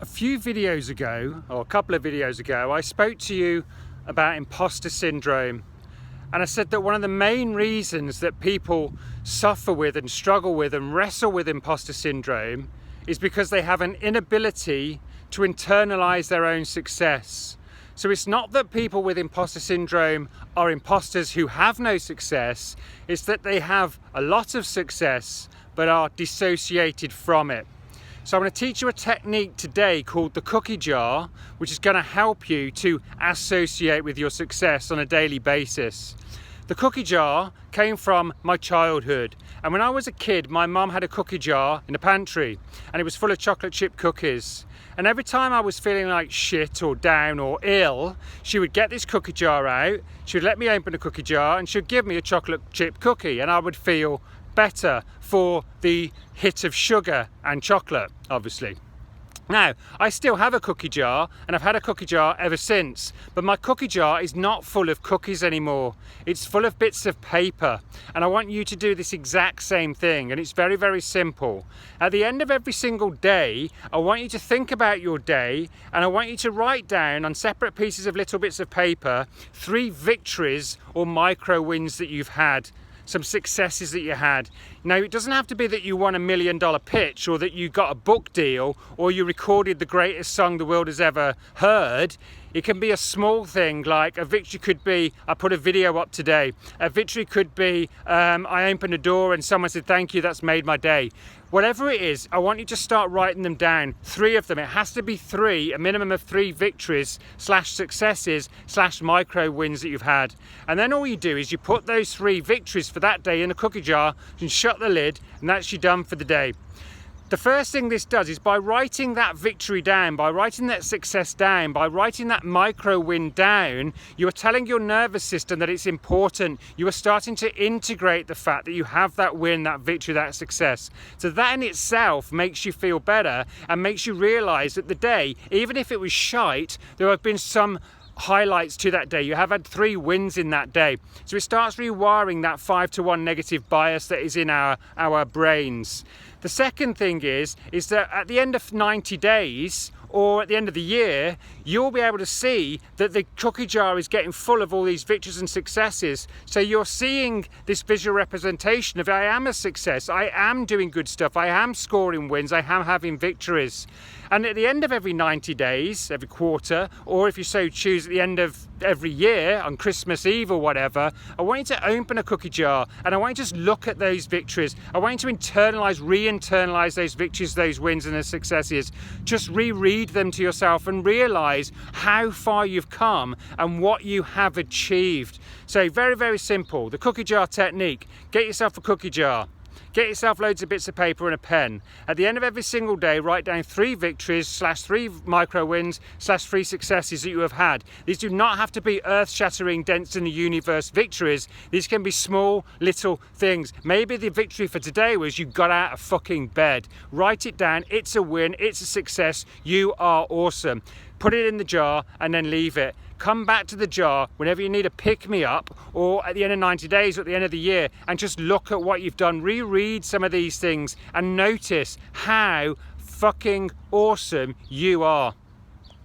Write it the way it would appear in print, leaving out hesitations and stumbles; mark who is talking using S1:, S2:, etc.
S1: A few videos ago, or a couple of videos ago, I spoke to you about imposter syndrome, and I said that one of the main reasons that people suffer with and struggle with and wrestle with imposter syndrome is because they have an inability to internalize their own success. So it's not that people with imposter syndrome are imposters who have no success, it's that they have a lot of success but are dissociated from it. So I'm going to teach you a technique today called the cookie jar, which is going to help you to associate with your success on a daily basis. The cookie jar came from my childhood, and when I was a kid, my mum had a cookie jar in the pantry, and it was full of chocolate chip cookies. And every time I was feeling like shit or down or ill, she would get this cookie jar out, she would let me open the cookie jar, and she would give me a chocolate chip cookie, and I would feel better for the hit of sugar and chocolate, obviously. Now, I still have a cookie jar, and I've had a cookie jar ever since, but my cookie jar is not full of cookies anymore. It's full of bits of paper, and I want you to do this exact same thing, and it's very, very simple. At the end of every single day, I want you to think about your day, and I want you to write down on separate pieces of little bits of paper 3 victories or micro wins that you've had. Some successes that you had. Now, it doesn't have to be that you won $1 million pitch, or that you got a book deal, or you recorded the greatest song the world has ever heard. It can be a small thing, like a victory could be, I put a video up today. A victory could be, I opened a door and someone said, thank you, that's made my day. Whatever it is, I want you to start writing them down. 3 of them. It has to be 3, a minimum of 3 victories / successes / micro wins that you've had. And then all you do is you put those 3 victories for that day in a cookie jar and shut the lid, and that's you done for the day. The first thing this does is, by writing that victory down, by writing that success down, by writing that micro win down, you are telling your nervous system that it's important. You are starting to integrate the fact that you have that win, that victory, that success. So that in itself makes you feel better and makes you realize that the day, even if it was shite, there have been some highlights to that day. You have had 3 wins in that day. So it starts rewiring that 5-to-1 negative bias that is in our brains. The second thing is that at the end of 90 days or at the end of the year, you'll be able to see that the cookie jar is getting full of all these victories and successes. So you're seeing this visual representation of, I am a success, I am doing good stuff, I am scoring wins, I am having victories. And at the end of every 90 days, every quarter, or if you so choose at the end of every year, on Christmas Eve or whatever, I want you to open a cookie jar and I want you to just look at those victories. I want you to re-internalize those victories, those wins and those successes. Just reread them to yourself and realize how far you've come and what you have achieved. So very, very simple. The cookie jar technique. Get yourself a cookie jar. Get yourself loads of bits of paper and a pen. At the end of every single day, write down 3 victories / 3 micro wins / 3 successes that you have had. These do not have to be earth-shattering, dense in the universe victories. These can be small, little things. Maybe the victory for today was you got out of fucking bed. Write it down. It's a win. It's a success. You are awesome. Put it in the jar and then leave it. Come back to the jar whenever you need a pick-me-up, or at the end of 90 days or at the end of the year, and just look at what you've done. Reread some of these things and notice how fucking awesome you are.